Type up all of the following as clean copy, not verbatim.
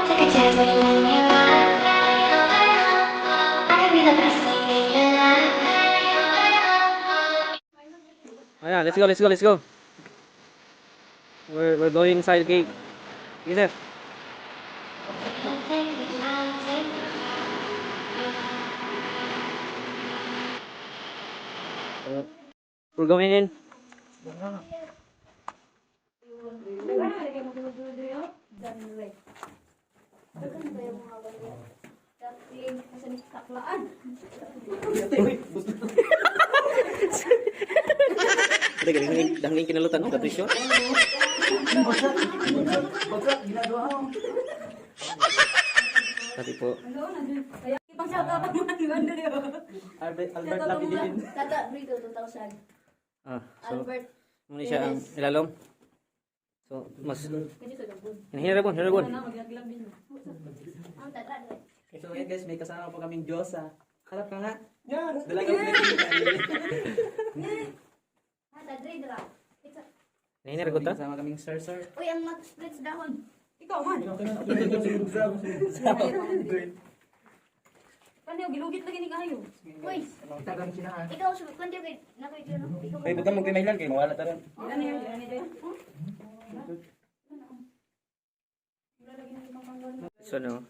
Take a chance when you're in your life. I could be the best thing in your life. Ayan, let's go, let's go, let's go. We're going inside the cave. Yes, we're going in. Ada galing dangling kinalutan oh, gatricio. Tapi po. Albert lagi din. Tata Brito 2000. Ah, so Albert. muna siya ang ilalom. So, mas Kasi sa gabon. hinirabon, hinirabon. Ang tata. So yan guys, may kasama pa kaming Diyosa. Harap ka nga. Yan. Dalagang Tata Dre. Hinirabon ta? kasama kaming Sir. Uy, ang mag-splits dahon. Ikaw man. Kanya gilugit lagi ni kayo. Uy, Tagang sinahan. ikaw sa kundi kay nakoy dito no. Ikaw. Ay, butang mo kinailan kayo, mawala ta rin. Ilan niya? So, no.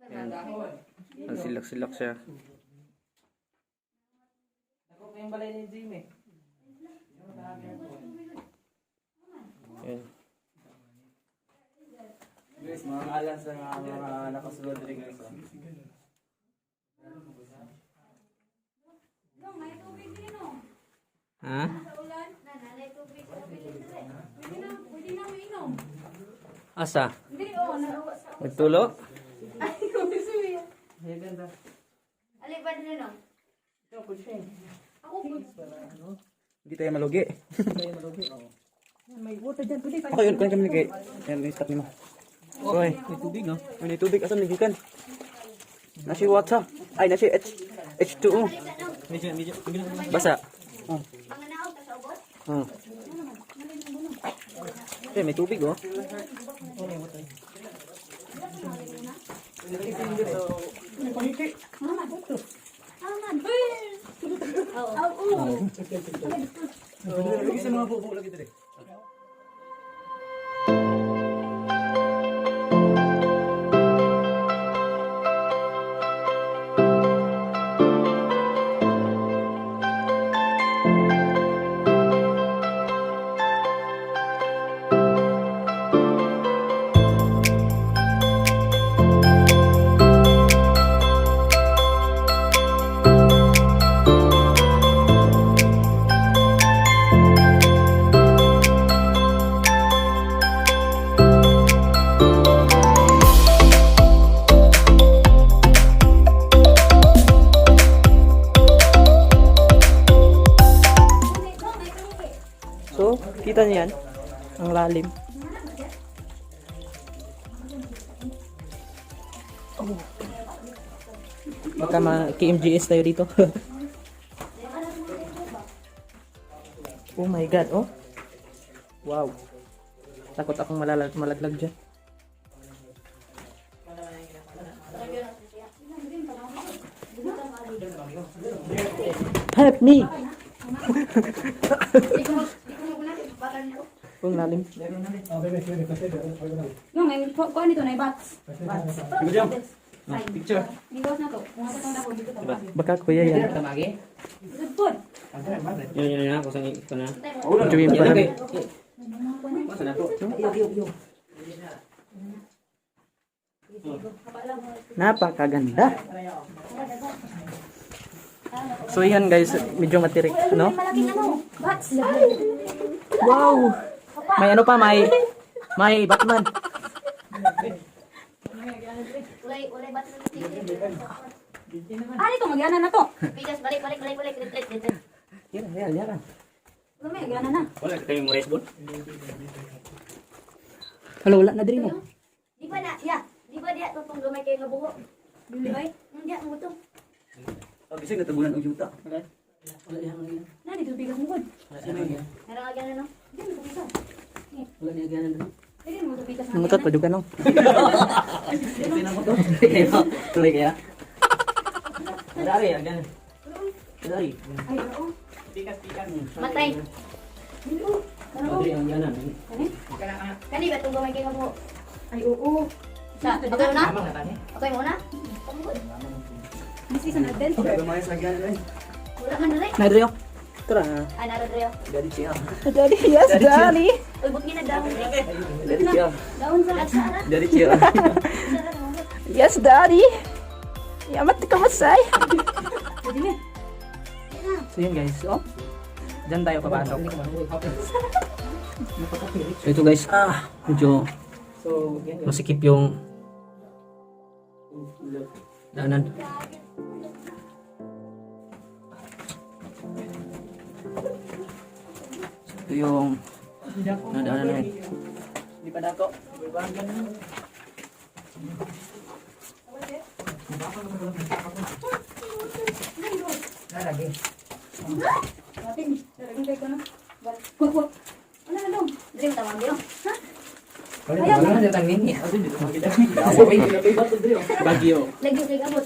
Ayan. Ang silak-silak siya. Ako pa yung balay ni Jimmy. Ayan. Guys, mga alas sa mga nakasulod rin guys. Ha? Nanay tubig sa pilit. Pwede na mainom. Asa? Hindi, oo. Nagtulo? Ay, kumisuya. Ay, ganda. Ali ba din no? Ito po siya. Ako po. Hindi tayo malugi. Hindi tayo malugi. May water dyan. Pwede tayo. Okay, yun. Kunin kami nagay. Yan, may stop niyo mo. Okay. May tubig, no? May tubig. Asan nagikan? Nasi water. Ay, nasi H2O. Basa. Oh. Panganaw ta sa ubos. Oh. Eh, may tubig, oh. Aman. Oo. Lagi sa mga bubo lagi dito. So, kita niyo yan? Ang lalim. Oh. Baka ma-KMGS tayo dito. Oh my god, oh. Wow. Takot akong malaglag dyan. Help me! Kung lalim. No, ngayon, kuha nito na i-bats. Picture. Iwas na to. Kung ako itong dako, dito to. Baka kuya yan. Good food. Yun na, kusang ito na. Juwin pa rin. Napakaganda. So yan guys, medyo matirik, no? Malaking ano? Bats. Wow! May ano pa, may Batman. Ulay bats. Ah, ito, mag-ana na to. Bigas balik. Retret. Yaran. May mag-ana na. Wala ka kayong rice bowl? Hello, wala na din mo. Di ba na? Ya. Di ba dia tutong gamay kayo nga buho? Bili ba? Hindi mo to. Oh, bisig natabunan og yuta. Na, dito bigas mo good. Narang agyan na no? Hindi mo bigas. Wala niya ganan. Hindi mo bigas na. Namutot pa juga no. Tuloy kaya. Dari ya gan. Dari. Ay, oo. Matay. Dari ang ganan. Kani ba itong gamay kayo nga buhok? Ay, oo. Sa, okay mo na? Okay mo na? This is an adult. Lumayas lagi yan. Wala man na rin. Na Rio. Tara. Ay, naradreo. Dari siya. Daddy, yes, Daddy. Uy, buti na daw. Dari siya. Daon sa Agsara. Dari siya. Yes, Daddy. Yamat ka masay. Pwede na. So yun guys, oh. Diyan tayo papasok. So ito guys, medyo masikip yung daanan. So ito yung daanan namin. Hindi pa dako. Daragay ko na. Wag. Ano na dong? Dre, tawag yun. Bagyo. Lagi kay gabot.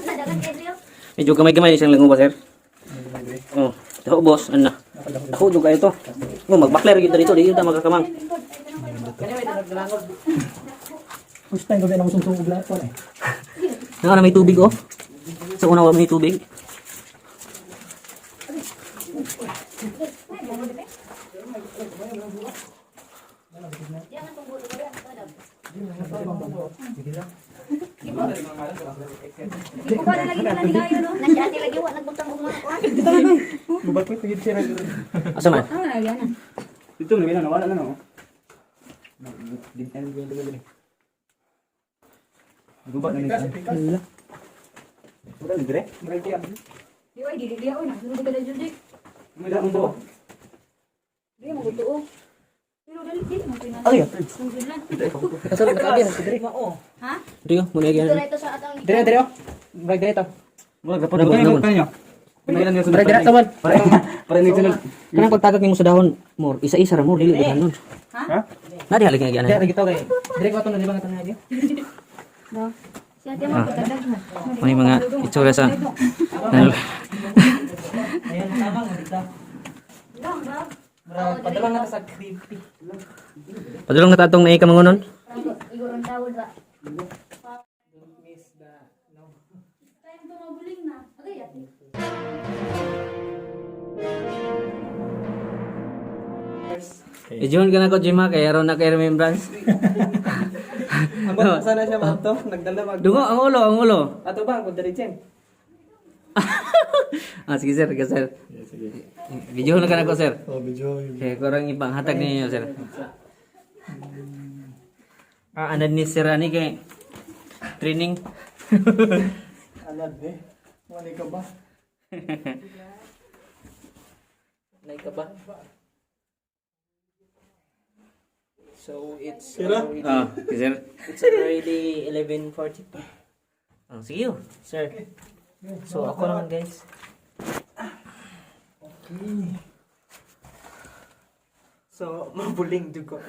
Nadagan kay Dre. Medyo gamay-gamay ni siyang lango ba, sir? Oh, ako boss, ano na? Ako juga ito. Oh, magbakler gitu dito, di kita magkakamang. First time ko din ako sungsong ublat ko eh. Naka na may tubig oh. Sa una wala may tubig. Iko pa na lagi ka na ligayo, no? Nasiati lagi wa nagbutang og mga kuan. Gubal ko pagid siya. Asa man? Ano na yan? Dito na nawala na no. Gubal na ni. Wala ni dire. Di ay dili dia oy, nasunod ka na jud dik. May daan mo. Di mo gutuo. Pero dali dili mo pinan. Ay, Sunod lang. kasal ka kagyan si dire. Ha? Rio, muna Dito yan. na ito sa atang Dire. Brag dire to. Wala Wala ko gapon. kanyo. Pinailan nga Para dire taman. Para ni sunod. Kanang pagtagak nimo sa dahon, more isa-isa ra mo dili dihan nun. Ha? Na di haligi nga Dire gito kay. Dire ko to na di ba nga tanay. Si ate mo pagkadag na. May mga itsura sa Ayan tama nga dito. Padala na sa creepy. Padulong na tatong naika mangunon. igurong tawod ra. Miss the no. Time to mabuling na. Okay, ate. Ijuhon ka na ko Jima kay aron na kay remembrance. Ambot sana siya ba to? Nagdala mag. Dungo ang ulo. Ato ba ang kudaritsen? Sige sir, sir. Video na ka na ko sir. Oh, video. Kaya kurang ibang hatag ninyo sir. Ano ni sir ani kay training. Alad eh. Wala ka ba? Nay ka ba? So it's Sir. it's already 11:40. Sige yo, sir. So ako naman guys. Okay. So mabuling dugo.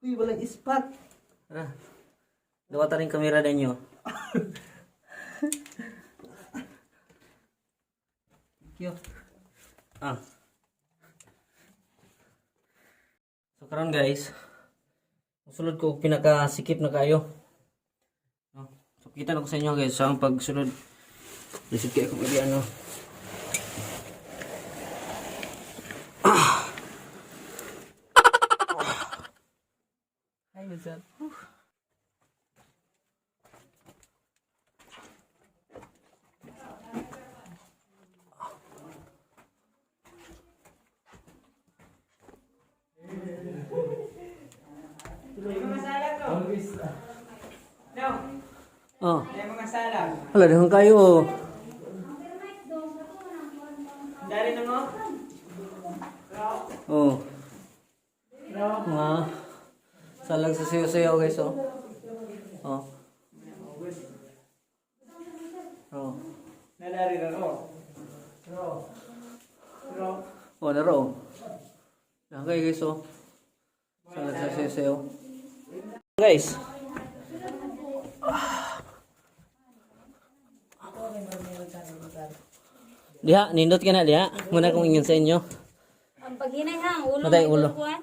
Uy, walang ispat. Dawa ta rin kamera ninyo. Yo. So karon guys, sulod ko pinakasikip na kayo. No? So kita na ko sa inyo guys sa pagsunod. Lisod kayo kung ano. Hi, what's up? Oh, May mga sala. wala dahon kayo. Dari na mo? Oh. Nga. Salang sa sayo-sayo guys oh. Oh. Oh. Nadari na ro. Ro. Oh, naro. Okay guys, oh. So, nagsasayaw. Guys. Diha, nindot ka na diha. Muna kong ingin sa inyo. Ang paghinay ha, ang ulo. Matay may ulo. kukuhan.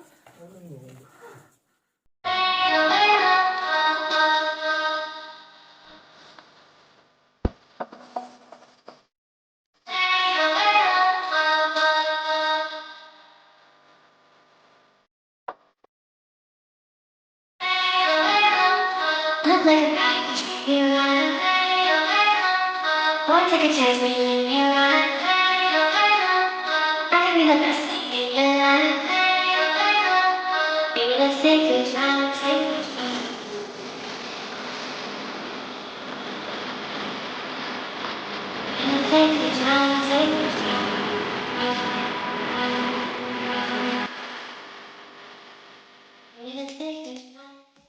I'll play the right you want. Won't take a chance when you're in your mind. I can be the best thing in your life. Baby, let's take it time, take it time. Let's take it time, take it time.